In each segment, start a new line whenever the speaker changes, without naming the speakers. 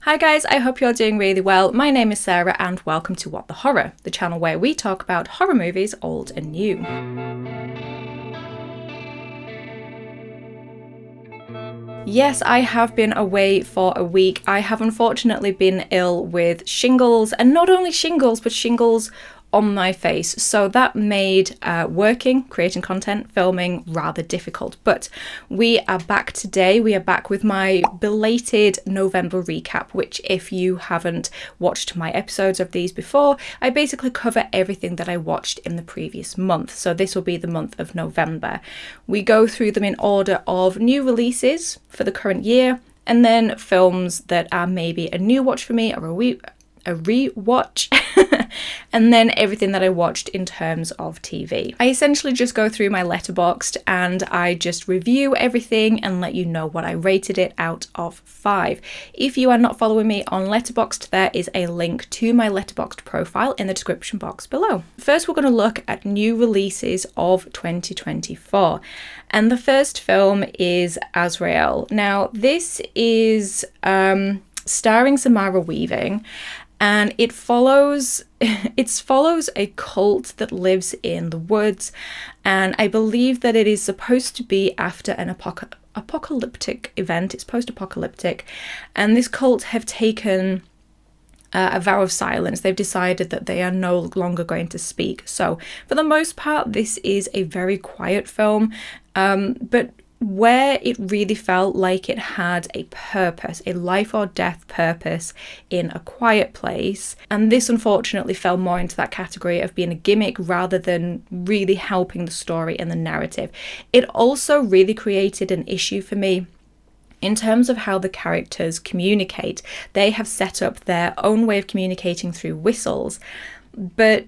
Hi guys, I hope you're doing really well. My name is Sarah and welcome to What the Horror, the channel where we talk about horror movies old and new. Yes, I have been away for a week. I have unfortunately been ill with shingles, and not only shingles, but shingles on my face. So that made creating content, filming rather difficult. But we are back today. We are back with my belated November recap, which if you haven't watched my episodes of these before, I basically cover everything that I watched in the previous month. So this will be the month of November. We go through them in order of new releases for the current year, and then films that are maybe a new watch for me or a re-watch and then everything that I watched in terms of TV. I essentially just go through my Letterboxd and I just review everything and let you know what I rated it out of 5. If you are not following me on Letterboxd, there is a link to my Letterboxd profile in the description box below. First, we're going to look at new releases of 2024. And the first film is Azrael. Now, this is starring Samara Weaving, and it follows a cult that lives in the woods, and I believe that it is supposed to be after an apocalyptic event. It's post-apocalyptic, and this cult have taken a vow of silence. They've decided that they are no longer going to speak. So for the most part, this is a very quiet film, but where it really felt like it had a purpose, a life or death purpose in a quiet place. And this unfortunately fell more into that category of being a gimmick rather than really helping the story and the narrative. It also really created an issue for me in terms of how the characters communicate. They have set up their own way of communicating through whistles, but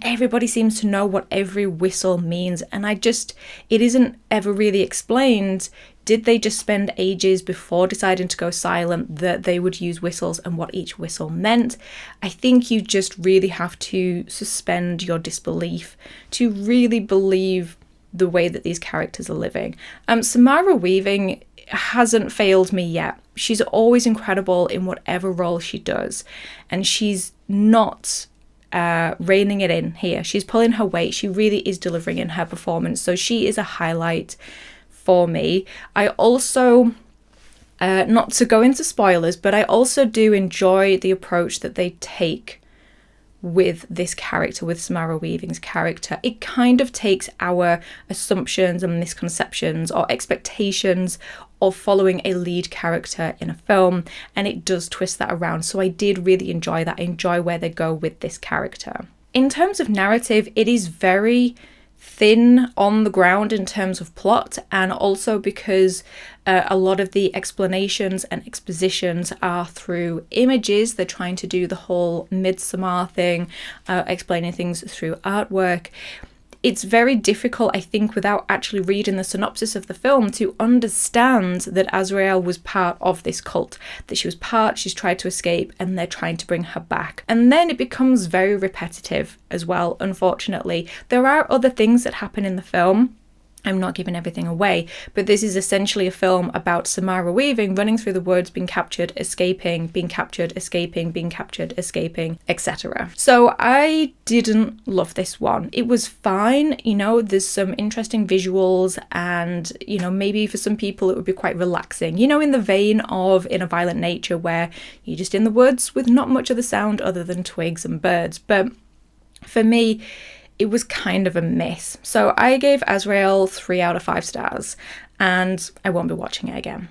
everybody seems to know what every whistle means, and it isn't ever really explained. Did they just spend ages before deciding to go silent that they would use whistles and what each whistle meant? I think you just really have to suspend your disbelief to really believe the way that these characters are living. Samara Weaving hasn't failed me yet. She's always incredible in whatever role she does, and she's not reining it in here. She's pulling her weight. She really is delivering in her performance. So she is a highlight for me. I also, not to go into spoilers, but I also do enjoy the approach that they take with this character, with Samara Weaving's character. It kind of takes our assumptions and misconceptions or expectations of following a lead character in a film, and it does twist that around. So I did really enjoy that. I enjoy where they go with this character. In terms of narrative, it is very thin on the ground in terms of plot, and also because a lot of the explanations and expositions are through images. They're trying to do the whole Midsommar thing, explaining things through artwork. It's very difficult, I think, without actually reading the synopsis of the film to understand that Azrael was part of this cult, that she's tried to escape and they're trying to bring her back. And then it becomes very repetitive as well, unfortunately. There are other things that happen in the film. I'm not giving everything away, but this is essentially a film about Samara Weaving running through the woods, being captured, escaping, being captured, escaping, being captured, escaping, etc. So I didn't love this one. It was fine, there's some interesting visuals, and maybe for some people it would be quite relaxing, in the vein of In a Violent Nature, where you're just in the woods with not much of the sound other than twigs and birds. But for me, it was kind of a miss. So I gave Azrael 3 out of 5 stars, and I won't be watching it again.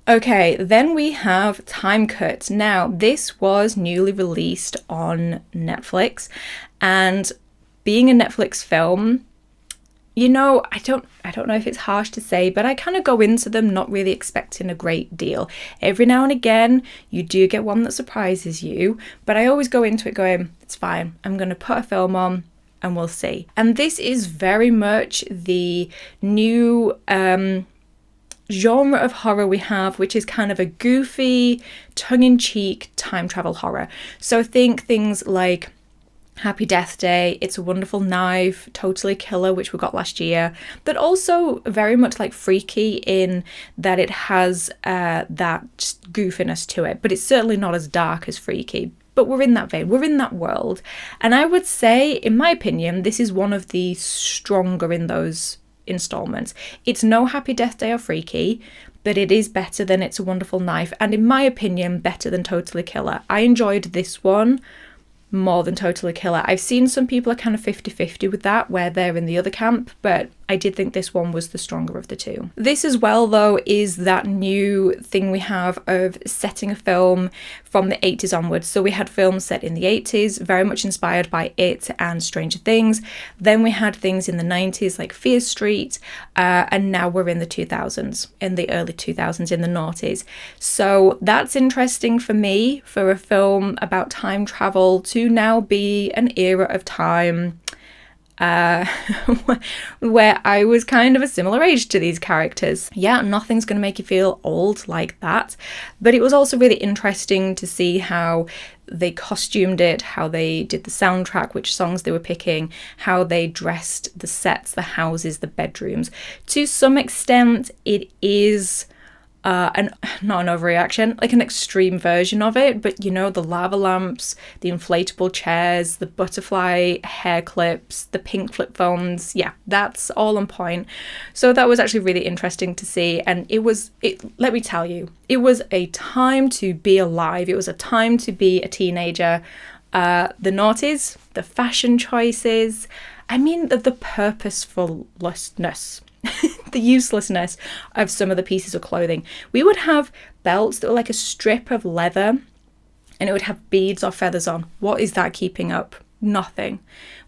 Okay, then we have Time Cut. Now, this was newly released on Netflix, and being a Netflix film, I don't know if it's harsh to say, but I kind of go into them not really expecting a great deal. Every now and again, you do get one that surprises you, but I always go into it going, it's fine. I'm going to put a film on, and we'll see. And this is very much the new genre of horror we have, which is kind of a goofy, tongue-in-cheek time travel horror. So think things like Happy Death Day, It's a Wonderful Knife, Totally Killer, which we got last year, but also very much like Freaky in that it has that just goofiness to it, but it's certainly not as dark as Freaky. But we're in that vein, we're in that world. And I would say, in my opinion, this is one of the stronger in those installments. It's no Happy Death Day or Freaky, but it is better than It's a Wonderful Knife, and in my opinion, better than Totally Killer. I enjoyed this one more than Totally Killer. I've seen some people are kind of 50-50 with that, where they're in the other camp, but I did think this one was the stronger of the two. This as well, though, is that new thing we have of setting a film from the 80s onwards. So we had films set in the 80s, very much inspired by It and Stranger Things. Then we had things in the 90s like Fear Street, and now we're in the 2000s, in the early 2000s, in the noughties. So that's interesting for me, for a film about time travel to now be an era of time where I was kind of a similar age to these characters. Yeah, nothing's going to make you feel old like that, but it was also really interesting to see how they costumed it, how they did the soundtrack, which songs they were picking, how they dressed the sets, the houses, the bedrooms. To some extent, it is not an overreaction, like an extreme version of it, but you know, the lava lamps, the inflatable chairs, the butterfly hair clips, the pink flip phones, yeah, that's all on point. So that was actually really interesting to see, and let me tell you, it was a time to be alive. It was a time to be a teenager. The noughties, the fashion choices, I mean the purposefulness, the uselessness of some of the pieces of clothing. We would have belts that were like a strip of leather and it would have beads or feathers on. What is that keeping up? Nothing.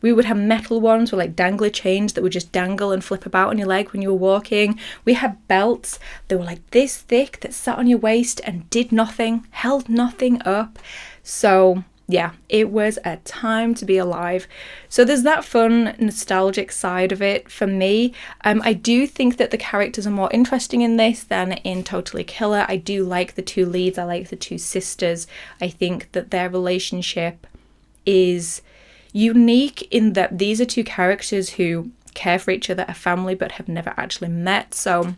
We would have metal ones with like dangly chains that would just dangle and flip about on your leg when you were walking. We had belts that were like this thick that sat on your waist and did nothing, held nothing up. So yeah, it was a time to be alive. So there's that fun, nostalgic side of it for me. I do think that the characters are more interesting in this than in Totally Killer. I do like the two leads. I like the two sisters. I think that their relationship is unique in that these are two characters who care for each other, a family, but have never actually met. So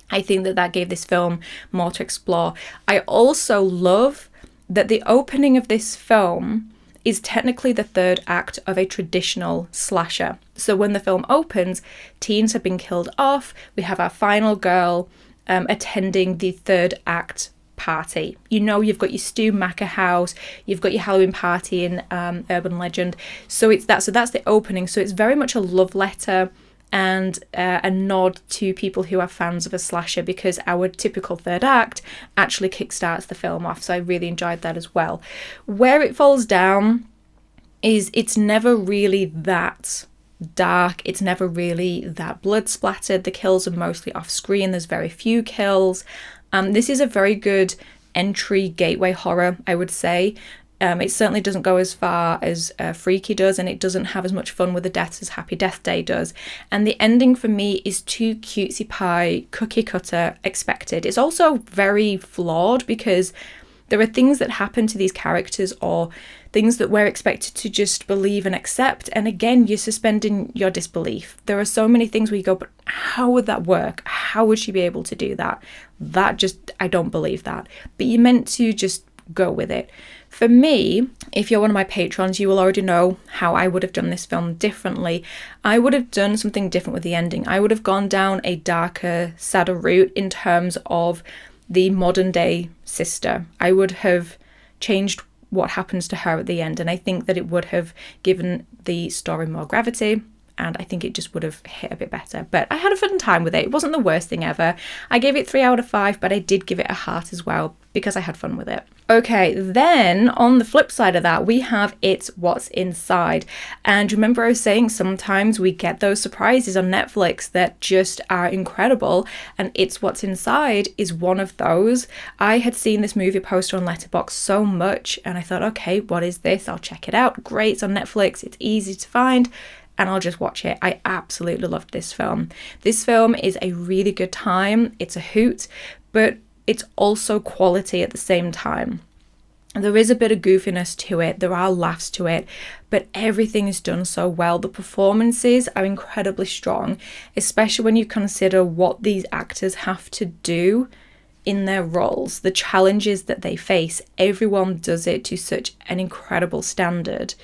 I think that that gave this film more to explore. I also love that the opening of this film is technically the third act of a traditional slasher. So when the film opens, teens have been killed off. We have our final girl attending the third act party. You know, you've got your Stu Macker house, you've got your Halloween party in Urban Legend. So that's the opening. So it's very much a love letter and a nod to people who are fans of a slasher, because our typical third act actually kickstarts the film off. So I really enjoyed that as well. Where it falls down is it's never really that dark, it's never really that blood splattered. The kills are mostly off screen, there's very few kills. This is a very good entry gateway horror, I would say. It certainly doesn't go as far as Freaky does, and it doesn't have as much fun with the deaths as Happy Death Day does. And the ending for me is too cutesy pie, cookie cutter expected. It's also very flawed because there are things that happen to these characters or things that we're expected to just believe and accept. And again, you're suspending your disbelief. There are so many things where you go, but how would that work? How would she be able to do that? I don't believe that. But you're meant to just go with it. For me, if you're one of my patrons, you will already know how I would have done this film differently. I would have done something different with the ending. I would have gone down a darker, sadder route in terms of the modern day sister. I would have changed what happens to her at the end, and I think that it would have given the story more gravity, and I think it just would have hit a bit better. But I had a fun time with it. It wasn't the worst thing ever. I gave it 3 out of 5, but I did give it a heart as well because I had fun with it. Okay, then on the flip side of that, we have It's What's Inside. And remember I was saying sometimes we get those surprises on Netflix that just are incredible, and It's What's Inside is one of those. I had seen this movie poster on Letterboxd so much, and I thought, okay, what is this? I'll check it out. Great, it's on Netflix, it's easy to find, and I'll just watch it. I absolutely loved this film. This film is a really good time. It's a hoot, but it's also quality at the same time. There is a bit of goofiness to it, there are laughs to it, but everything is done so well. The performances are incredibly strong, especially when you consider what these actors have to do in their roles, the challenges that they face. Everyone does it to such an incredible standard.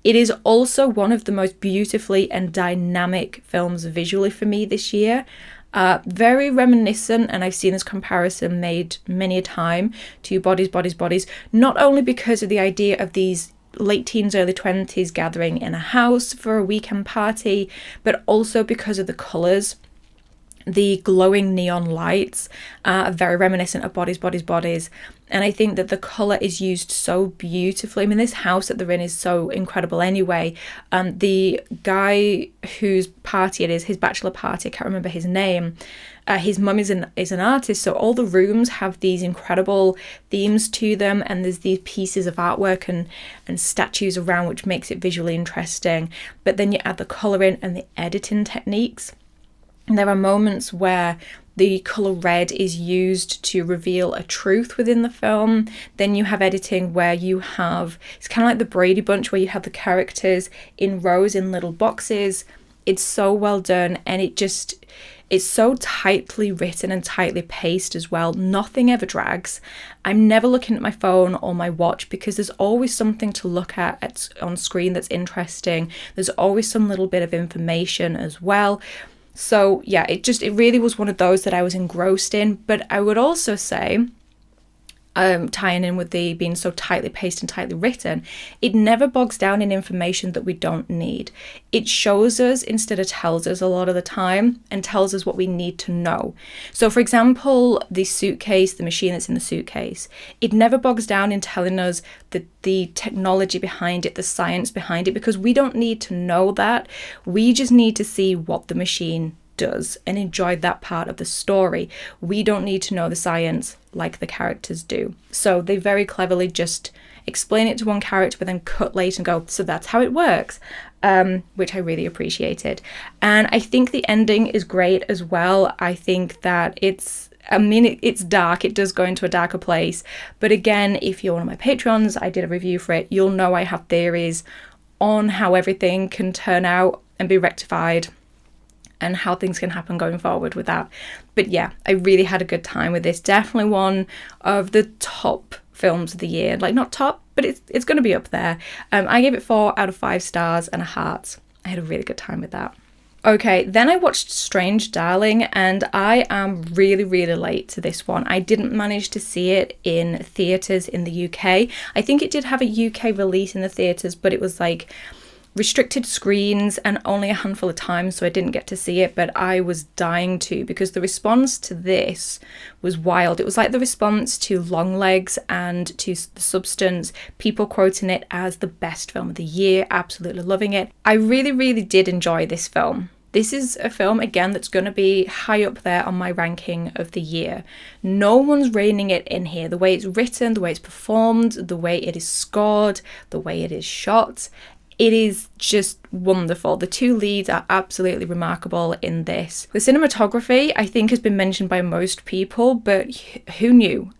It is also one of the most beautifully and dynamic films visually for me this year. Very reminiscent, and I've seen this comparison made many a time, to Bodies, Bodies, Bodies, not only because of the idea of these late teens, early 20s gathering in a house for a weekend party, but also because of the colours. The glowing neon lights are very reminiscent of Bodies, Bodies, Bodies. And I think that the colour is used so beautifully. I mean, this house that they're in is so incredible anyway. The guy whose party it is, his bachelor party, I can't remember his name. His mum is an artist, so all the rooms have these incredible themes to them, and there's these pieces of artwork and statues around, which makes it visually interesting. But then you add the colouring and the editing techniques. There are moments where the colour red is used to reveal a truth within the film. Then you have editing where you have, it's kind of like the Brady Bunch, where you have the characters in rows in little boxes. It's so well done, and it's so tightly written and tightly paced as well. Nothing ever drags. I'm never looking at my phone or my watch because there's always something to look at on screen that's interesting. There's always some little bit of information as well. So yeah, it really was one of those that I was engrossed in. But I would also say, tying in with the being so tightly paced and tightly written, it never bogs down in information that we don't need. It shows us instead of tells us a lot of the time, and tells us what we need to know. So for example, the suitcase, the machine that's in the suitcase, it never bogs down in telling us the technology behind it, the science behind it, because we don't need to know that. We just need to see what the machine does and enjoy that part of the story. We don't need to know the science like the characters do. So they very cleverly just explain it to one character but then cut late and go, so that's how it works, which I really appreciated. And I think the ending is great as well. I think that it's dark, it does go into a darker place, but again, if you're one of my Patreons, I did a review for it, you'll know I have theories on how everything can turn out and be rectified and how things can happen going forward with that. But yeah, I really had a good time with this. Definitely one of the top films of the year. Like, not top, but it's going to be up there. I gave it 4 out of 5 stars and a heart. I had a really good time with that. Okay, then I watched Strange Darling, and I am really, really late to this one. I didn't manage to see it in theatres in the UK. I think it did have a UK release in the theatres, but it was like restricted screens and only a handful of times, so I didn't get to see it, but I was dying to, because the response to this was wild. It was like the response to Longlegs and to The Substance, people quoting it as the best film of the year, absolutely loving it. I really, really did enjoy this film. This is a film, again, that's going to be high up there on my ranking of the year. No one's reining it in here. The way it's written, the way it's performed, the way it is scored, the way it is shot, it is just wonderful. The 2 leads are absolutely remarkable in this. The cinematography, I think, has been mentioned by most people, but who knew?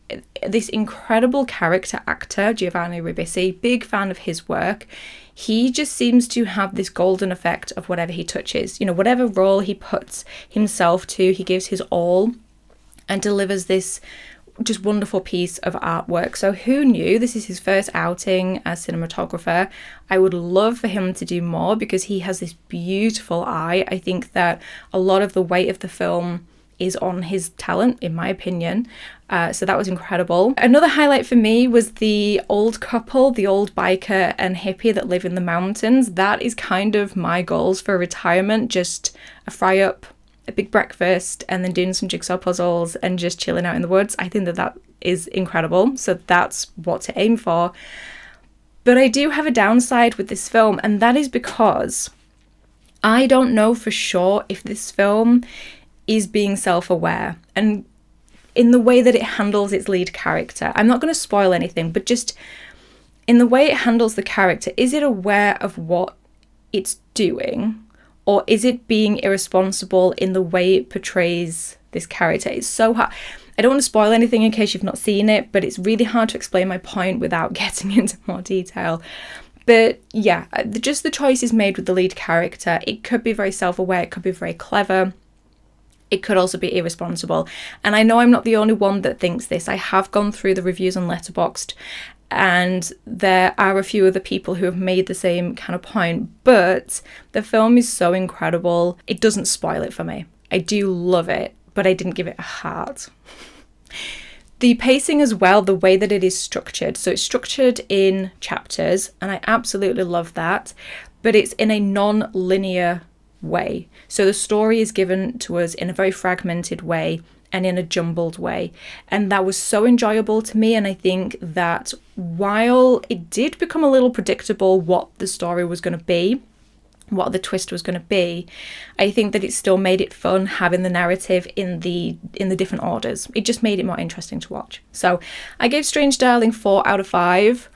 This incredible character actor, Giovanni Ribisi, big fan of his work. He just seems to have this golden effect of whatever he touches. You know, whatever role he puts himself to, he gives his all and delivers this just wonderful piece of artwork. So who knew? This is his first outing as cinematographer. I would love for him to do more because he has this beautiful eye. I think that a lot of the weight of the film is on his talent, in my opinion. So that was incredible. Another highlight for me was the old couple, the old biker and hippie that live in the mountains. That is kind of my goals for retirement, just a fry up, a big breakfast, and then doing some jigsaw puzzles and just chilling out in the woods. I think that is incredible. So that's what to aim for. But I do have a downside with this film, and that is because I don't know for sure if this film is being self-aware and in the way that it handles its lead character. I'm not going to spoil anything, but just in the way it handles the character, is it aware of what it's doing? Or is it being irresponsible in the way it portrays this character? It's so hard. I don't want to spoil anything in case you've not seen it, but it's really hard to explain my point without getting into more detail. But yeah, just the choices made with the lead character. It could be very self-aware, it could be very clever. It could also be irresponsible. And I know I'm not the only one that thinks this. I have gone through the reviews on Letterboxd, and there are a few other people who have made the same kind of point. But the film is so incredible, it doesn't spoil it for me. I do love it, but I didn't give it a heart. The pacing as well, the way that it is structured. So it's structured in chapters, and I absolutely love that. But it's in a non-linear way. So the story is given to us in a very fragmented way and in a jumbled way. And that was so enjoyable to me. And I think that while it did become a little predictable what the story was going to be, what the twist was going to be, I think that it still made it fun having the narrative in the different orders. It just made it more interesting to watch. So I gave Strange Darling 4 out of 5.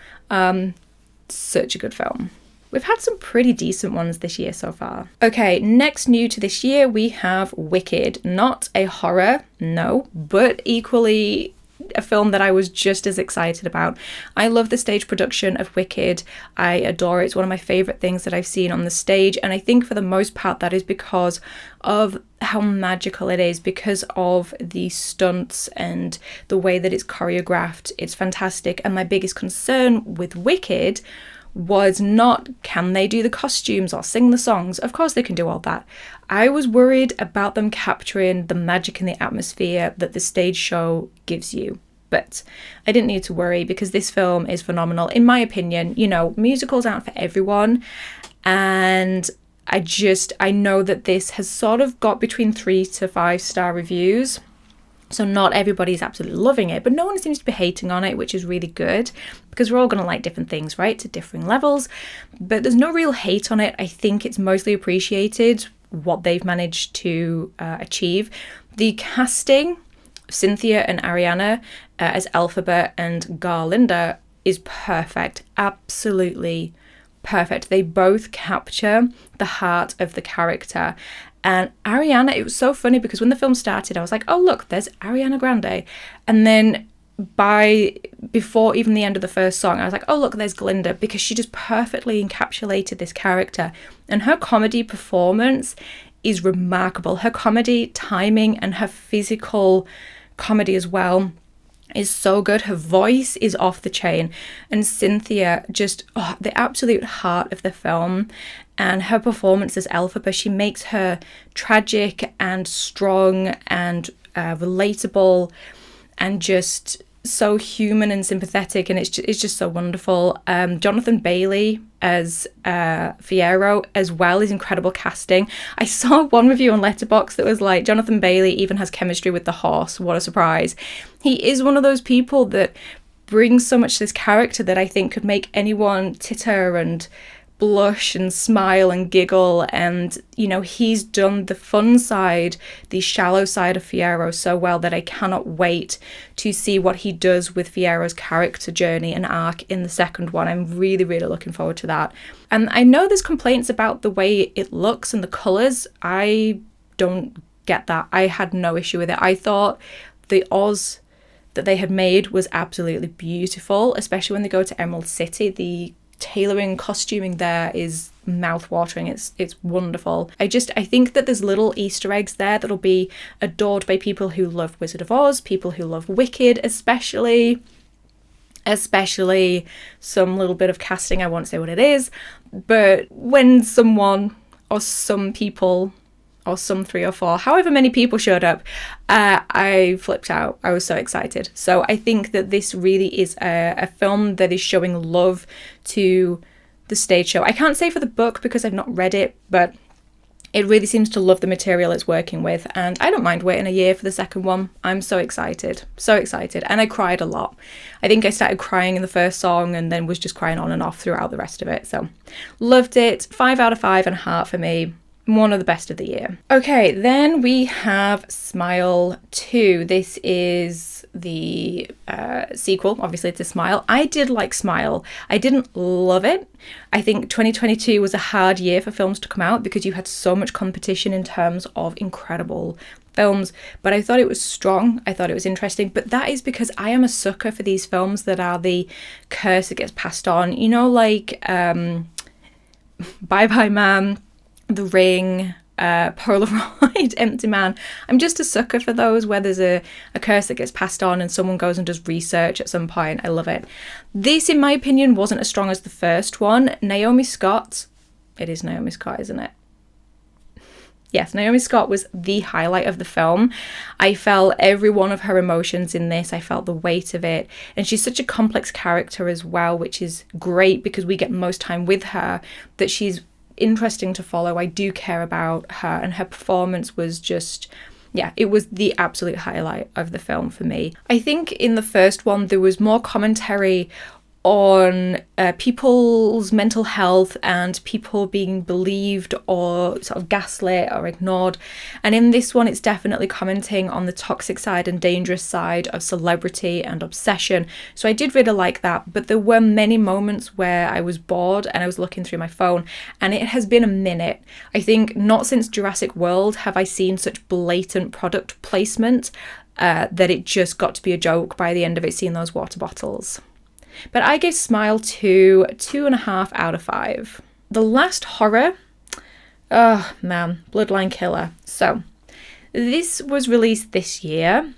Such a good film. We've had some pretty decent ones this year so far. Okay, next new to this year, we have Wicked. Not a horror, no, but equally a film that I was just as excited about. I love the stage production of Wicked. I adore it. It's one of my favourite things that I've seen on the stage, and I think for the most part that is because of how magical it is, because of the stunts and the way that it's choreographed. It's fantastic, and my biggest concern with Wicked was not, can they do the costumes or sing the songs? Of course they can do all that. I was worried about them capturing the magic and the atmosphere that the stage show gives you. But I didn't need to worry because this film is phenomenal. In my opinion, you know, musicals aren't for everyone. And I know that this has sort of got between 3 to 5 star reviews. So not everybody's absolutely loving it, but no one seems to be hating on it, which is really good because we're all going to like different things, right, to differing levels. But there's no real hate on it. I think it's mostly appreciated what they've managed to achieve. The casting, Cynthia and Ariana as Elphaba and Garlinda, is perfect. Absolutely perfect. They both capture the heart of the character. And Ariana, it was so funny because when the film started, I was like, oh, look, there's Ariana Grande. And then before even the end of the first song, I was like, oh, look, there's Glinda, because she just perfectly encapsulated this character. And her comedy performance is remarkable. Her comedy timing and her physical comedy as well is so good. Her voice is off the chain. And Cynthia, just the absolute heart of the film. And her performance as Elphaba, she makes her tragic and strong and relatable and just so human and sympathetic, and it's just so wonderful. Jonathan Bailey as Fiyero as well is incredible casting. I saw one review on Letterboxd that was like, Jonathan Bailey even has chemistry with the horse. What a surprise. He is one of those people that brings so much to this character that I think could make anyone titter and blush and smile and giggle. And you know, he's done the fun side, the shallow side of Fiyero so well that I cannot wait to see what he does with Fiero's character journey and arc in the second one. I'm really looking forward to that. And I know there's complaints about the way it looks and the colours. I don't get that. I had no issue with it. I thought the Oz that they had made was absolutely beautiful, especially when they go to Emerald City. The tailoring, costuming there is mouth-watering. It's wonderful. I think that there's little Easter eggs there that'll be adored by people who love Wizard of Oz, people who love Wicked, especially some little bit of casting. I won't say what it is, but when someone or some people or some 3 or 4, however many people showed up, I flipped out. I was so excited. So I think that this really is a film that is showing love to the stage show. I can't say for the book because I've not read it, but it really seems to love the material it's working with, and I don't mind waiting a year for the second one. I'm so excited, and I cried a lot. I think I started crying in the first song and then was just crying on and off throughout the rest of it. So loved it. 5 out of 5 and a heart for me. one of the best of the year. Okay, then we have Smile 2. This is the sequel, obviously, to Smile. I did like Smile. I didn't love it. I think 2022 was a hard year for films to come out because you had so much competition in terms of incredible films, but I thought it was strong. I thought it was interesting, but that is because I am a sucker for these films that are the curse that gets passed on, you know, like Bye Bye Man, The Ring, Polaroid, Empty Man. I'm just a sucker for those where there's a curse that gets passed on and someone goes and does research at some point. I love it. This, in my opinion, wasn't as strong as the first one. Naomi Scott, it is Naomi Scott, isn't it? Yes, Naomi Scott was the highlight of the film. I felt every one of her emotions in this. I felt the weight of it. And she's such a complex character as well, which is great because we get most time with her, that she's interesting to follow. I do care about her, and her performance was just, yeah, it was the absolute highlight of the film for me. I think in the first one there was more commentary on people's mental health and people being believed or sort of gaslit or ignored. And in this one, it's definitely commenting on the toxic side and dangerous side of celebrity and obsession. So I did really like that, but there were many moments where I was bored and I was looking through my phone, and it has been a minute. I think not since Jurassic World have I seen such blatant product placement that it just got to be a joke by the end of it, seeing those water bottles. But I gave Smile 2 2.5 out of 5. The last horror, oh man, Bloodline Killer. So this was released this year,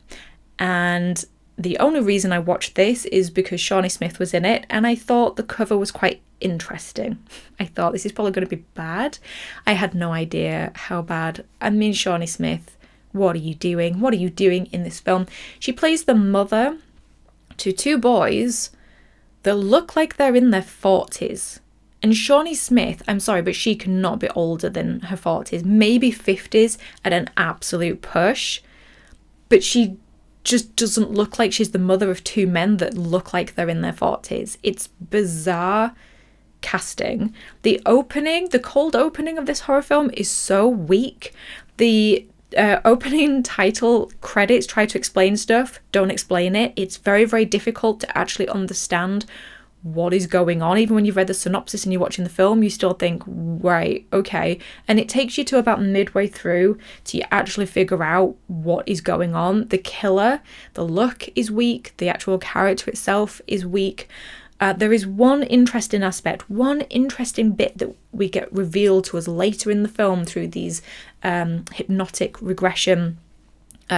and the only reason I watched this is because Shawnee Smith was in it, and I thought the cover was quite interesting. I thought this is probably going to be bad. I had no idea how bad. I mean, Shawnee Smith, what are you doing? What are you doing in this film? She plays the mother to two boys that look like they're in their 40s. And Shawnee Smith, I'm sorry, but she cannot be older than her 40s, maybe 50s at an absolute push. But she just doesn't look like she's the mother of two men that look like they're in their 40s. It's bizarre casting. The opening, the cold opening of this horror film is so weak. The opening title credits try to explain stuff, don't explain it. It's very, very difficult to actually understand what is going on. Even when you've read the synopsis and you're watching the film, you still think, right, okay. And it takes you to about midway through to actually figure out what is going on. The killer, the look is weak. The actual character itself is weak. There is one interesting aspect, one interesting bit that we get revealed to us later in the film through these hypnotic regression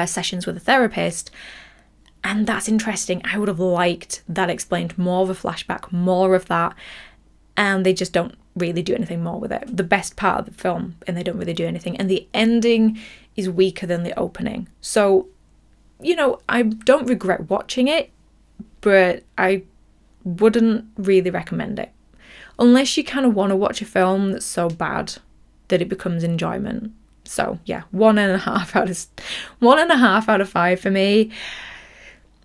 sessions with a therapist. And that's interesting. I would have liked that explained, more of a flashback, more of that. And they just don't really do anything more with it. The best part of the film, and they don't really do anything. And the ending is weaker than the opening. So, you know, I don't regret watching it, but I wouldn't really recommend it unless you kind of want to watch a film that's so bad that it becomes enjoyment. So yeah, 1.5 out of 5 for me.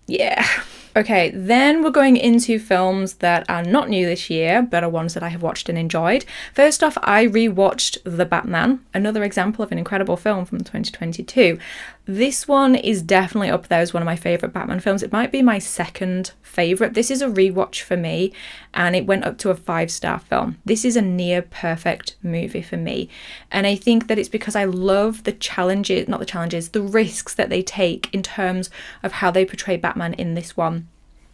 Yeah. Okay, then we're going into films that are not new this year, but are ones that I have watched and enjoyed. First off, I rewatched The Batman, another example of an incredible film from 2022. This one is definitely up there as one of my favourite Batman films. It might be my second favourite. This is a rewatch for me, and it went up to a 5-star film. This is a near perfect movie for me. And I think that it's because I love the challenges, not the challenges, the risks that they take in terms of how they portray Batman in this one.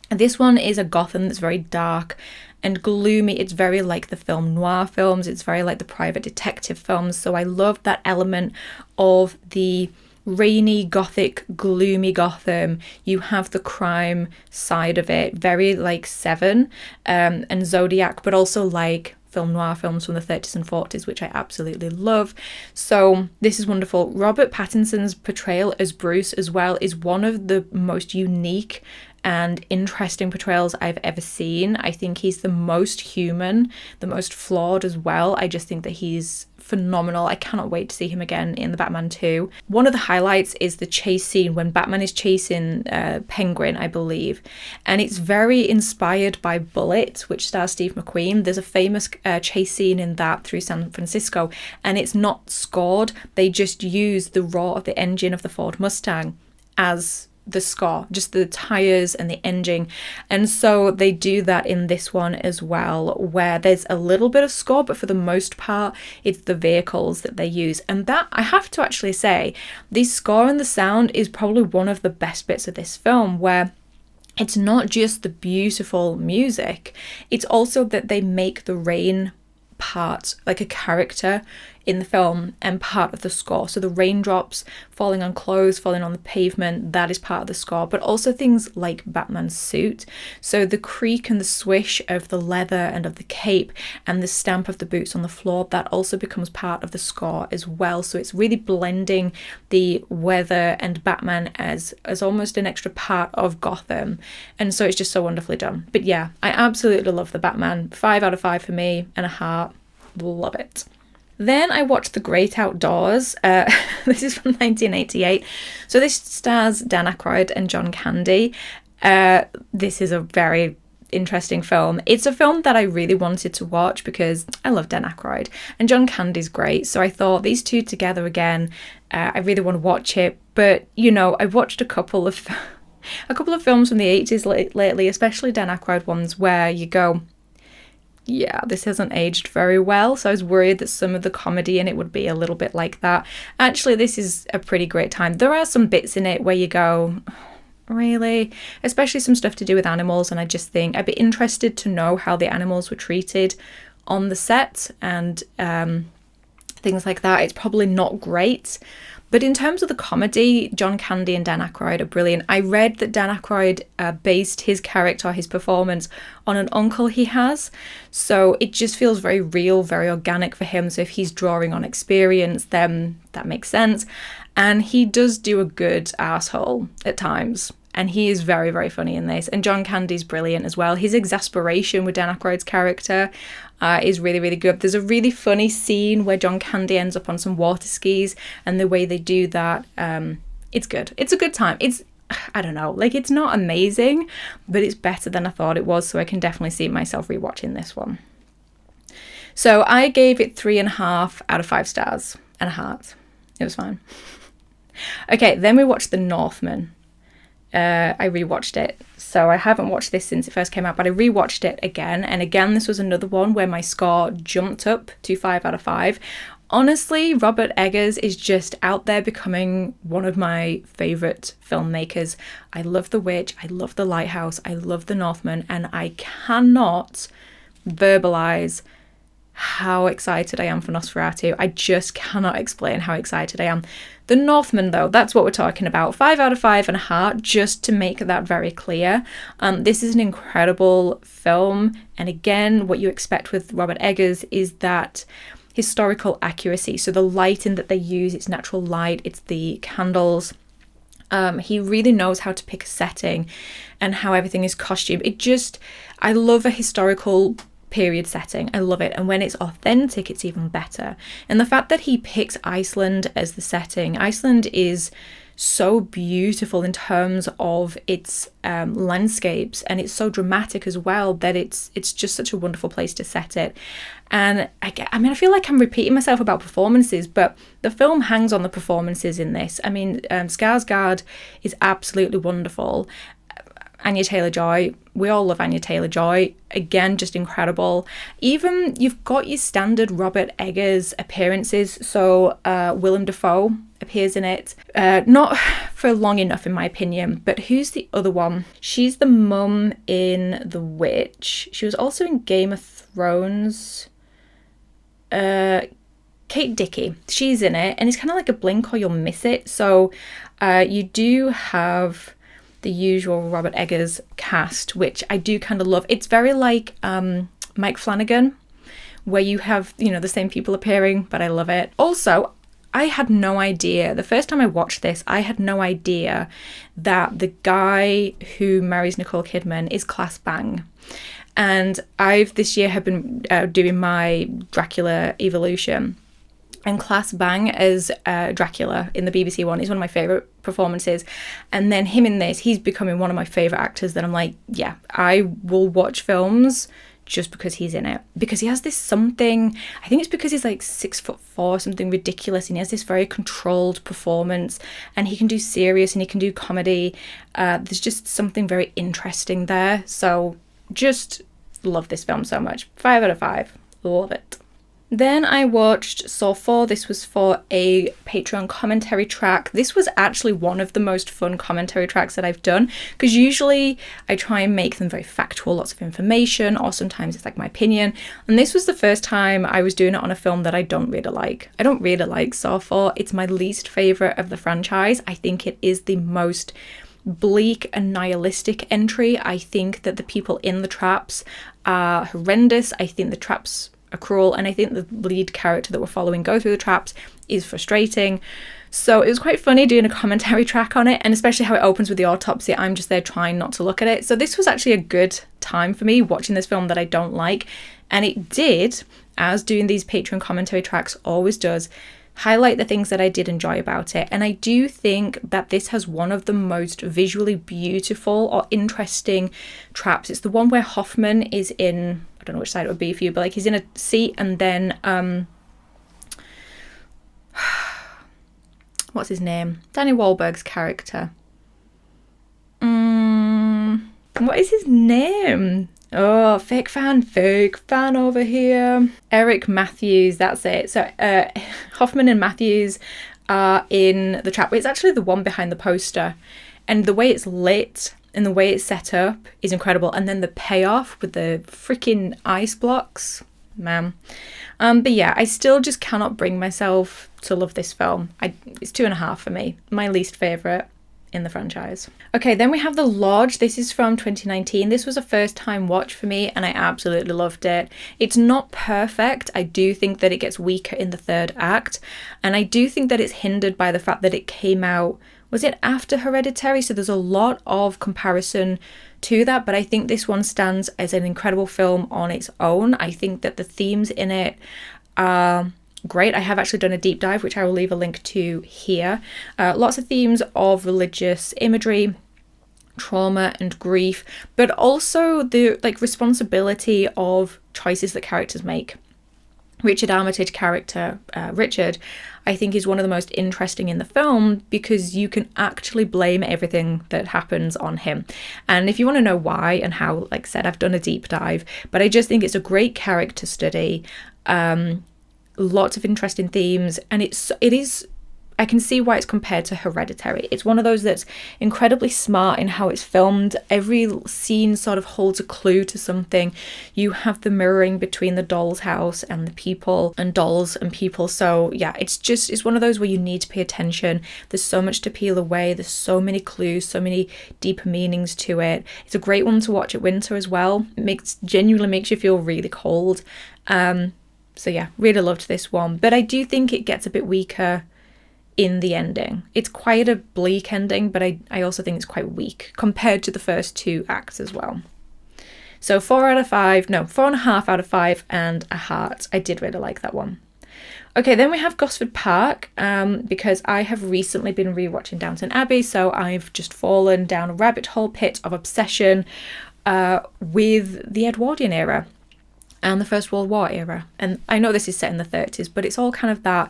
This one is a Gotham that's very dark and gloomy. It's very like the film noir films. It's very like the private detective films. So I love that element of the rainy, gothic, gloomy Gotham. You have the crime side of it, very like Seven and Zodiac, but also like film noir films from the 30s and 40s, which I absolutely love. So this is wonderful. Robert Pattinson's portrayal as Bruce as well is one of the most unique and interesting portrayals I've ever seen. I think he's the most human, the most flawed as well. I just think that he's phenomenal. I cannot wait to see him again in the Batman 2. One of the highlights is the chase scene when Batman is chasing Penguin, I believe, and it's very inspired by Bullet, which stars Steve McQueen. There's a famous chase scene in that through San Francisco, and it's not scored. They just use the roar of the engine of the Ford Mustang as the score, just the tires and the engine. And so they do that in this one as well, where there's a little bit of score, but for the most part it's the vehicles that they use. And that, I have to actually say, the score and the sound is probably one of the best bits of this film, where it's not just the beautiful music, it's also that they make the rain part like a character in the film and part of the score. So the raindrops falling on clothes, falling on the pavement, that is part of the score, but also things like Batman's suit. So the creak and the swish of the leather and of the cape and the stamp of the boots on the floor, that also becomes part of the score as well. So it's really blending the weather and Batman as almost an extra part of Gotham. And so it's just so wonderfully done. But yeah, I absolutely love the Batman. 5 out of 5 for me and a heart. Love it. Then I watched The Great Outdoors. This is from 1988. So this stars Dan Aykroyd and John Candy. This is a very interesting film. It's a film that I really wanted to watch because I love Dan Aykroyd and John Candy's great. So I thought these two together again, I really want to watch it. But, you know, I watched a couple of films from the 80s lately, especially Dan Aykroyd ones, where you go, yeah, this hasn't aged very well. So I was worried that some of the comedy in it would be a little bit like that. Actually, this is a pretty great time. There are some bits in it where you go, really? Especially some stuff to do with animals. And I just think I'd be interested to know how the animals were treated on the set and things like that. It's probably not great. But in terms of the comedy, John Candy and Dan Aykroyd are brilliant. I read that Dan Aykroyd based his character, his performance, on an uncle he has. So it just feels very real, very organic for him. So if he's drawing on experience, then that makes sense. And he does do a good asshole at times. And he is very, very funny in this. And John Candy's brilliant as well. His exasperation with Dan Aykroyd's character is really, really good. There's a really funny scene where John Candy ends up on some water skis, and the way they do that, it's good. It's a good time. I don't know, like, it's not amazing, but it's better than I thought it was, so I can definitely see myself rewatching this one. So I gave it 3.5 out of 5 stars and a heart. It was fine. Okay, then we watched The Northman. I rewatched it. So I haven't watched this since it first came out, but I rewatched it again. And again, this was another one where my score jumped up to 5 out of 5. Honestly, Robert Eggers is just out there becoming one of my favourite filmmakers. I love The Witch, I love The Lighthouse, I love The Northman, and I cannot verbalise how excited I am for Nosferatu. I just cannot explain how excited I am. The Northman, though, that's what we're talking about. 5 out of 5 and a heart, just to make that very clear. This is an incredible film. And again, what you expect with Robert Eggers is that historical accuracy. So the lighting that they use, it's natural light, it's the candles. He really knows how to pick a setting and how everything is costumed. I love a historical period setting. I love it. And when it's authentic, it's even better. And the fact that he picks Iceland as the setting, Iceland is so beautiful in terms of its landscapes, and it's so dramatic as well that it's just such a wonderful place to set it. And I feel like I'm repeating myself about performances, but the film hangs on the performances in this. I mean, Skarsgård is absolutely wonderful. Anya Taylor-Joy, we all love Anya Taylor-Joy, again, just incredible. Even you've got your standard Robert Eggers appearances, so Willem Dafoe appears in it, not for long enough in my opinion, but who's the other one? She's the mum in The Witch. She was also in Game of Thrones. Kate Dickie, she's in it, and it's kind of like a blink or you'll miss it. So you do have the usual Robert Eggers cast, which I do kind of love. It's very like Mike Flanagan, where you have, the same people appearing, but I love it. Also, I had no idea. The first time I watched this, I had no idea that the guy who marries Nicole Kidman is Claes Bang. And I've this year have been doing my Dracula evolution. And Claes Bang as Dracula in the BBC one is one of my favourite performances. And then him in this, he's becoming one of my favourite actors that I'm like, yeah, I will watch films just because he's in it. Because he has this something, I think it's because he's like 6'4", something ridiculous. And he has this very controlled performance. And he can do serious and he can do comedy. There's just something very interesting there. So just love this film so much. 5 out of 5. Love it. Then I watched Saw 4. This was for a Patreon commentary track. This was actually one of the most fun commentary tracks that I've done, because usually I try and make them very factual, lots of information, or sometimes it's like my opinion. And this was the first time I was doing it on a film that I don't really like. I don't really like Saw 4. It's my least favourite of the franchise. I think it is the most bleak and nihilistic entry. I think that the people in the traps are horrendous. I think the traps are cruel, and I think the lead character that we're following go through the traps is frustrating. So it was quite funny doing a commentary track on it, and especially how it opens with the autopsy. I'm just there trying not to look at it. So this was actually a good time for me watching this film that I don't like, and it did, as doing these Patreon commentary tracks always does, highlight the things that I did enjoy about it. And I do think that this has one of the most visually beautiful or interesting traps. It's the one where Hoffman is in, I don't know which side it would be for you, but like he's in a seat, and then what's his name? Danny Wahlberg's character. What is his name? Oh, fake fan over here. Eric Matthews, that's it. So Hoffman and Matthews are in the trap. It's actually the one behind the poster. And the way it's lit and the way it's set up is incredible. And then the payoff with the freaking ice blocks, man. But yeah, I still just cannot bring myself to love this film. It's 2.5 for me. My least favourite in the franchise. Okay, then we have The Lodge. This is from 2019. This was a first time watch for me and I absolutely loved it. It's not perfect. I do think that it gets weaker in the third act, and I do think that it's hindered by the fact that it came out, was it after Hereditary? So there's a lot of comparison to that, but I think this one stands as an incredible film on its own. I think that the themes in it are great. I have actually done a deep dive, which I will leave a link to here. Lots of themes of religious imagery, trauma and grief, but also the responsibility of choices that characters make. Richard Armitage character, Richard, I think is one of the most interesting in the film, because you can actually blame everything that happens on him. And if you want to know why and how, like I said, I've done a deep dive, but I just think it's a great character study. Lots of interesting themes, and it is, I can see why it's compared to Hereditary. It's one of those that's incredibly smart in how it's filmed. Every scene sort of holds a clue to something. You have the mirroring between the doll's house and the people, and dolls and people. So yeah, it's one of those where you need to pay attention. There's so much to peel away. There's so many clues, so many deeper meanings to it. It's a great one to watch at winter as well. It genuinely makes you feel really cold. So yeah, really loved this one. But I do think it gets a bit weaker in the ending. It's quite a bleak ending, but I also think it's quite weak compared to the first 2 acts as well. So 4.5 out of 5 and a heart. I did really like that one. Okay, then we have Gosford Park, because I have recently been rewatching Downton Abbey, so I've just fallen down a rabbit hole pit of obsession with the Edwardian era and the First World War era. And I know this is set in the 30s, but it's all kind of that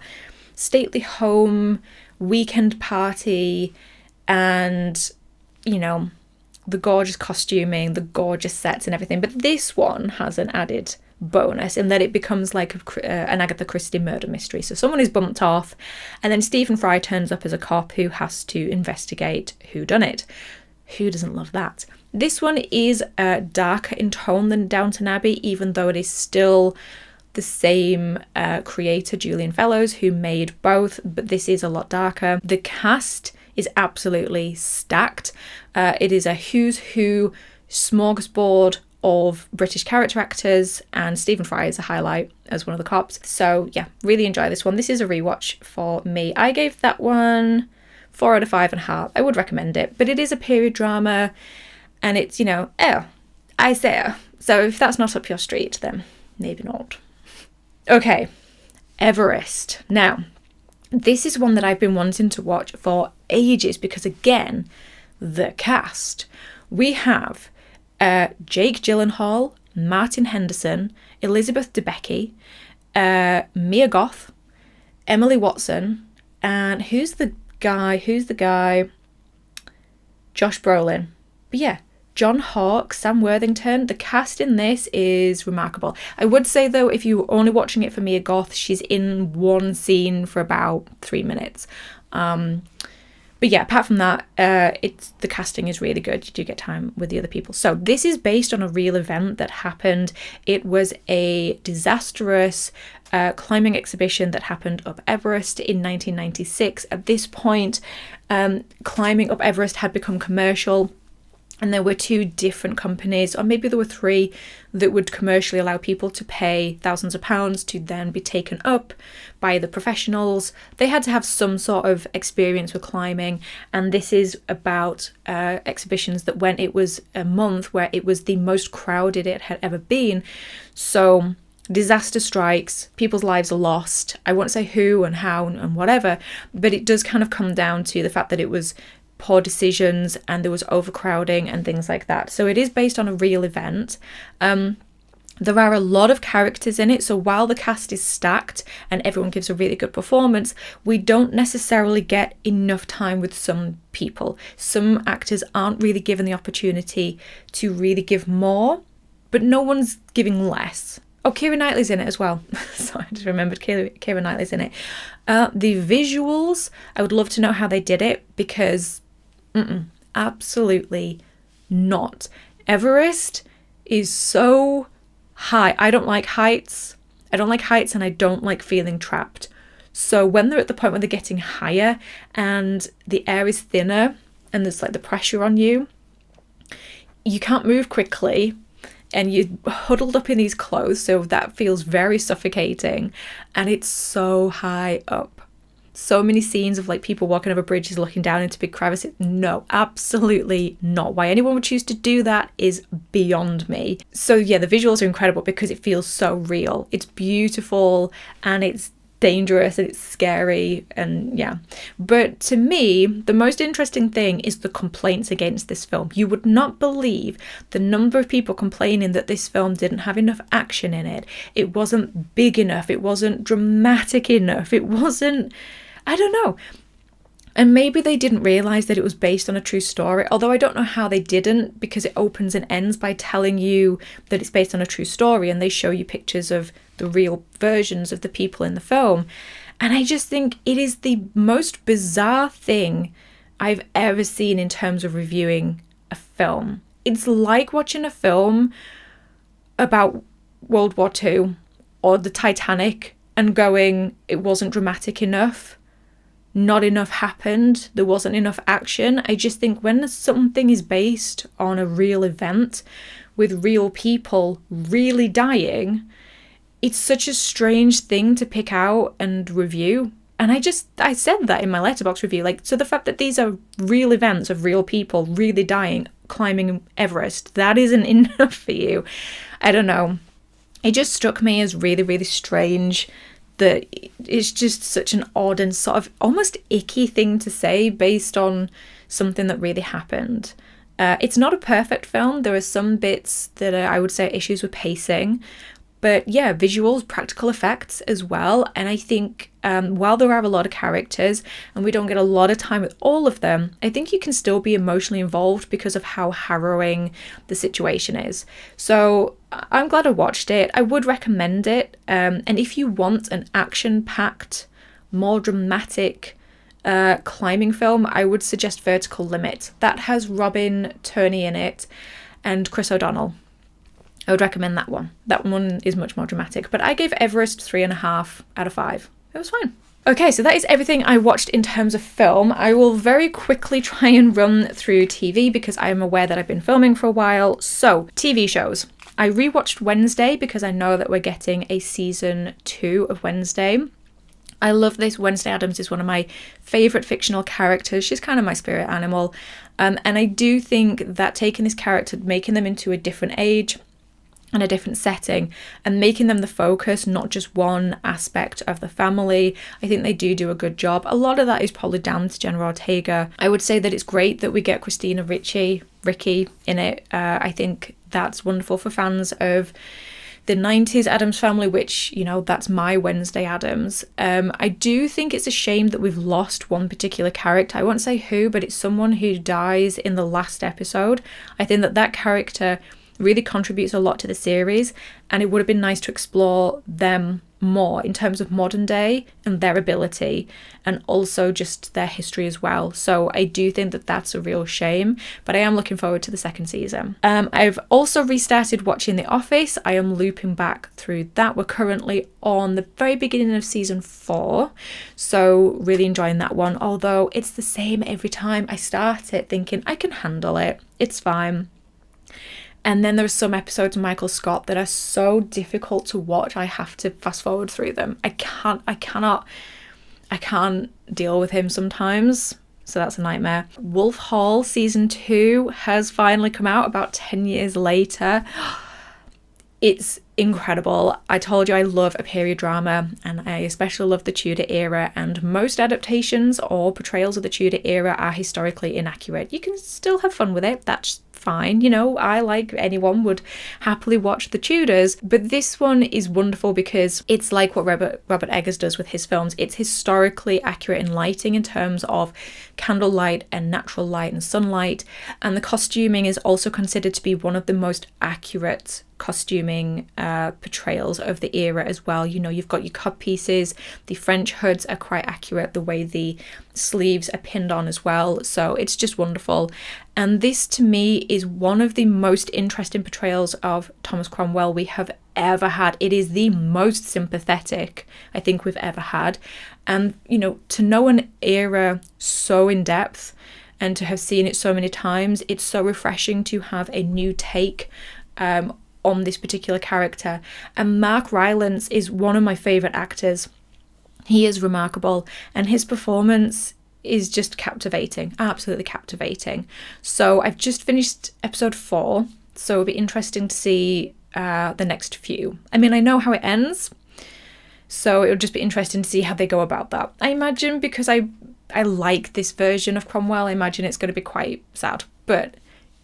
stately home, weekend party, and, you know, the gorgeous costuming, the gorgeous sets and everything. But this one has an added bonus in that it becomes like an Agatha Christie murder mystery. So someone is bumped off, and then Stephen Fry turns up as a cop who has to investigate who done it. Who doesn't love that? This one is darker in tone than Downton Abbey, even though it is still the same creator, Julian Fellows, who made both, but this is a lot darker. The cast is absolutely stacked. It is a who's who smorgasbord of British character actors, and Stephen Fry is a highlight as one of the cops. So yeah, really enjoy this one. This is a rewatch for me. I gave that one 4 out of 5.5. I would recommend it, but it is a period drama, and it's, I say. So if that's not up your street, then maybe not. Okay, Everest. Now, this is one that I've been wanting to watch for ages because, again, the cast. We have Jake Gyllenhaal, Martin Henderson, Elizabeth Debicki, Mia Goth, Emily Watson, and who's the guy? Josh Brolin. But yeah, John Hawke, Sam Worthington. The cast in this is remarkable. I would say, though, if you're only watching it for Mia Goth, she's in one scene for about 3 minutes. But yeah, apart from that, the casting is really good. You do get time with the other people. So this is based on a real event that happened. It was a disastrous climbing exhibition that happened up Everest in 1996. At this point, climbing up Everest had become commercial. And there were 2 different companies, or maybe there were 3, that would commercially allow people to pay thousands of pounds to then be taken up by the professionals. They had to have some sort of experience with climbing. And this is about exhibitions that when it was a month where it was the most crowded it had ever been. So disaster strikes, people's lives are lost. I won't say who and how and whatever, but it does kind of come down to the fact that it was poor decisions and there was overcrowding and things like that. So it is based on a real event. There are a lot of characters in it, so while the cast is stacked and everyone gives a really good performance, we don't necessarily get enough time with some people. Some actors aren't really given the opportunity to really give more, but no one's giving less. Oh, Keira Knightley's in it as well. So I just remembered Keira Knightley's in it. The visuals, I would love to know how they did it, because absolutely not. Everest is so high. I don't like heights. And I don't like feeling trapped. So when they're at the point where they're getting higher and the air is thinner and there's like the pressure on you, you can't move quickly and you're huddled up in these clothes. So that feels very suffocating, and it's so high up. So many scenes of like people walking over bridges looking down into big crevices. No, absolutely not. Why anyone would choose to do that is beyond me. So yeah, the visuals are incredible because it feels so real. It's beautiful and it's dangerous and it's scary, and yeah. But to me, the most interesting thing is the complaints against this film. You would not believe the number of people complaining that this film didn't have enough action in it. It wasn't big enough. It wasn't dramatic enough. It wasn't, I don't know. And maybe they didn't realise that it was based on a true story, although I don't know how they didn't, because it opens and ends by telling you that it's based on a true story, and they show you pictures of the real versions of the people in the film. And I just think it is the most bizarre thing I've ever seen in terms of reviewing a film. It's like watching a film about World War II or the Titanic and going, it wasn't dramatic enough. Not enough happened. There wasn't enough action. I just think when something is based on a real event with real people really dying, it's such a strange thing to pick out and review. And I said that in my Letterboxd review. Like, so the fact that these are real events of real people really dying, climbing Everest, that isn't enough for you. I don't know. It just struck me as really, really strange that it's just such an odd and sort of almost icky thing to say based on something that really happened. It's not a perfect film. There are some bits that are, I would say, issues with pacing. But yeah, visuals, practical effects as well. And I think while there are a lot of characters and we don't get a lot of time with all of them, I think you can still be emotionally involved because of how harrowing the situation is. So I'm glad I watched it. I would recommend it. And if you want an action-packed, more dramatic climbing film, I would suggest Vertical Limit. That has Robin Tunney in it and Chris O'Donnell. I would recommend that one. That one is much more dramatic. But I gave Everest 3.5 out of 5. It was fine. Okay, so that is everything I watched in terms of film. I will very quickly try and run through TV because I am aware that I've been filming for a while. So, TV shows. I rewatched Wednesday because I know that we're getting a season 2 of Wednesday. I love this. Wednesday Addams is one of my favourite fictional characters. She's kind of my spirit animal. And I do think that taking this character, making them into a different age and a different setting, and making them the focus, not just one aspect of the family, I think they do a good job. A lot of that is probably down to Jenna Ortega. I would say that it's great that we get Christina Ricci in it. I think that's wonderful for fans of the 90s Addams Family, which, you know, that's my Wednesday Addams. I do think it's a shame that we've lost one particular character. I won't say who, but it's someone who dies in the last episode. I think that character really contributes a lot to the series, and it would have been nice to explore them more in terms of modern day and their ability, and also just their history as well. So I do think that that's a real shame, but I am looking forward to the second season. I've also restarted watching The Office. I am looping back through that. We're currently on the very beginning of season 4, so really enjoying that one, although it's the same every time I start it, thinking I can handle it, it's fine. And then there's some episodes of Michael Scott that are so difficult to watch, I have to fast forward through them. I can't deal with him sometimes, so that's a nightmare. Wolf Hall season 2 has finally come out about 10 years later. It's incredible. I told you I love a period drama, and I especially love the Tudor era, and most adaptations or portrayals of the Tudor era are historically inaccurate. You can still have fun with it, that's fine, you know, I, like anyone, would happily watch the Tudors, but this one is wonderful because it's like what Robert Eggers does with his films. It's historically accurate in lighting in terms of candlelight and natural light and sunlight, and the costuming is also considered to be one of the most accurate costuming portrayals of the era as well. You know, you've got your cod pieces, the French hoods are quite accurate, the way the sleeves are pinned on as well, so it's just wonderful. And this to me is one of the most interesting portrayals of Thomas Cromwell we have ever had. It is the most sympathetic I think we've ever had, and you know, to know an era so in depth and to have seen it so many times, it's so refreshing to have a new take on this particular character. And Mark Rylance is one of my favourite actors. He is remarkable, and his performance is just captivating, absolutely captivating. So I've just finished episode 4, so it'll be interesting to see the next few. I mean, I know how it ends, so it'll just be interesting to see how they go about that. I imagine, because I like this version of Cromwell, I imagine it's going to be quite sad. But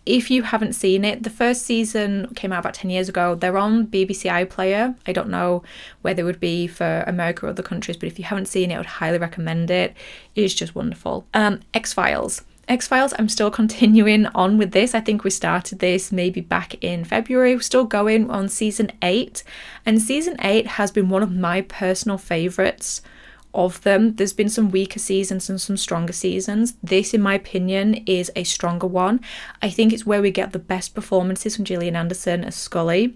if you haven't seen it, the first season came out about 10 years ago. They're on BBC iPlayer. I don't know where they would be for America or other countries, but if you haven't seen it, I would highly recommend it. It is just wonderful. X-Files, I'm still continuing on with this. I think we started this maybe back in February. We're still going on season 8, and season 8 has been one of my personal favourites of them. There's been some weaker seasons and some stronger seasons. This, in my opinion, is a stronger one. I think it's where we get the best performances from Gillian Anderson as Scully.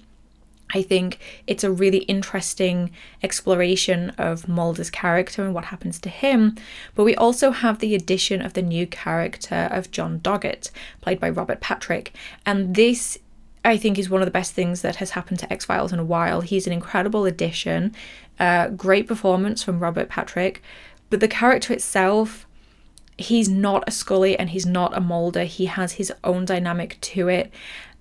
I think it's a really interesting exploration of Mulder's character and what happens to him, but we also have the addition of the new character of John Doggett, played by Robert Patrick, and this, I think, is one of the best things that has happened to X-Files in a while. He's an incredible addition, great performance from Robert Patrick, but the character itself, he's not a Scully and he's not a Mulder. He has his own dynamic to it,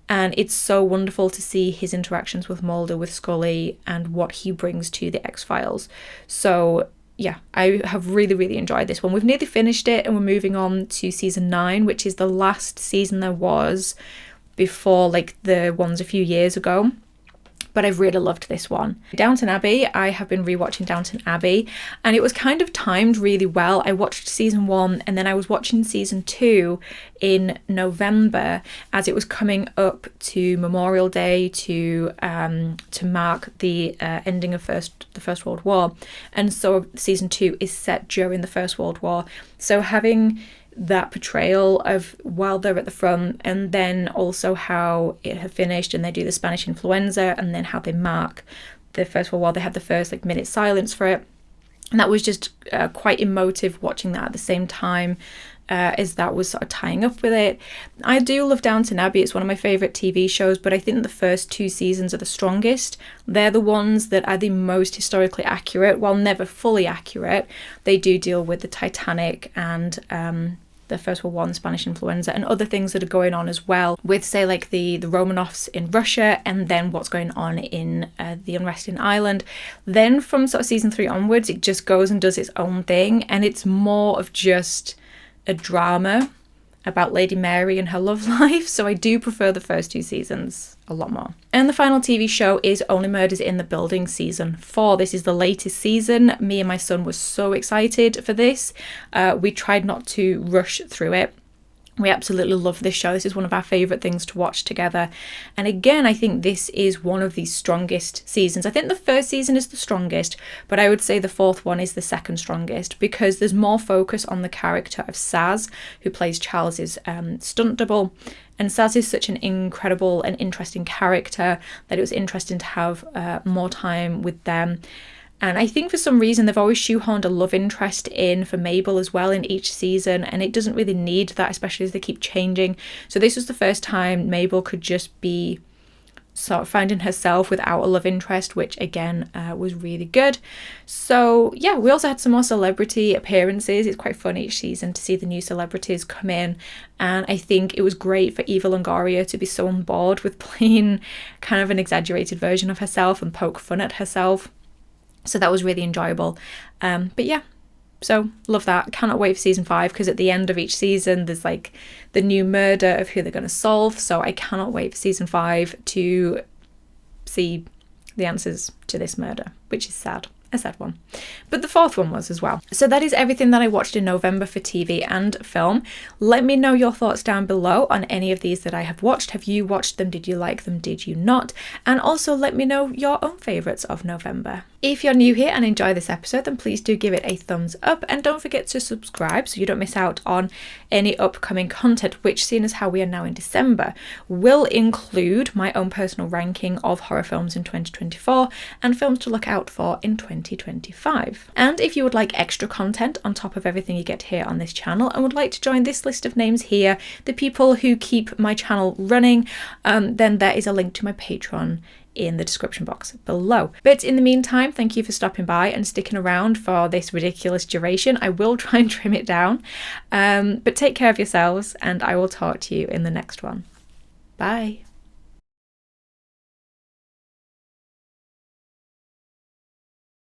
and it's so wonderful to see his interactions with Mulder, with Scully, and what he brings to the X-Files. So yeah, I have really, really enjoyed this one. We've nearly finished it and we're moving on to season 9, which is the last season there was before like the ones a few years ago. But I've really loved this one. Downton Abbey, I have been rewatching Downton Abbey, and it was kind of timed really well. I watched season 1 and then I was watching season 2 in November as it was coming up to Memorial Day to mark the ending of the First World War. And so season 2 is set during the First World War. So having that portrayal of while they're at the front, and then also how it had finished and they do the Spanish influenza, and then how they mark the First World War, they have the first like minute silence for it, and that was just quite emotive watching that at the same time as that was sort of tying up with it. I do love Downton Abbey. It's one of my favourite TV shows, but I think the first 2 seasons are the strongest. They're the ones that are the most historically accurate. While never fully accurate, they do deal with the Titanic and the First World War and Spanish influenza and other things that are going on as well with, say, like the Romanovs in Russia, and then what's going on in the unrest in Ireland. Then from sort of season 3 onwards, it just goes and does its own thing, and it's more of just a drama about Lady Mary and her love life. So I do prefer the first 2 seasons a lot more. And the final TV show is Only Murders in the Building season 4. This is the latest season. Me and my son were so excited for this. We tried not to rush through it. We absolutely love this show. This is one of our favourite things to watch together. And again, I think this is one of the strongest seasons. I think the first season is the strongest, but I would say the 4th one is the second strongest because there's more focus on the character of Saz, who plays Charles's stunt double. And Saz is such an incredible and interesting character that it was interesting to have more time with them. And I think for some reason they've always shoehorned a love interest in for Mabel as well in each season, and it doesn't really need that, especially as they keep changing. So this was the first time Mabel could just be sort of finding herself without a love interest, which again was really good. So yeah, we also had some more celebrity appearances. It's quite fun each season to see the new celebrities come in, and I think it was great for Eva Longoria to be so on board with playing kind of an exaggerated version of herself and poke fun at herself. So that was really enjoyable. But yeah, so love that. Cannot wait for season 5 because at the end of each season there's like the new murder of who they're going to solve. So I cannot wait for season 5 to see the answers to this murder, which is sad. A sad one. But the 4th one was as well. So that is everything that I watched in November for TV and film. Let me know your thoughts down below on any of these that I have watched. Have you watched them? Did you like them? Did you not? And also let me know your own favourites of November. If you're new here and enjoy this episode, then please do give it a thumbs up and don't forget to subscribe so you don't miss out on any upcoming content, which, seeing as how we are now in December, will include my own personal ranking of horror films in 2024 and films to look out for in 2025. And if you would like extra content on top of everything you get here on this channel and would like to join this list of names here, the people who keep my channel running, then there is a link to my Patreon in the description box below. But in the meantime, thank you for stopping by and sticking around for this ridiculous duration. I will try and trim it down, but take care of yourselves and I will talk to you in the next one. Bye.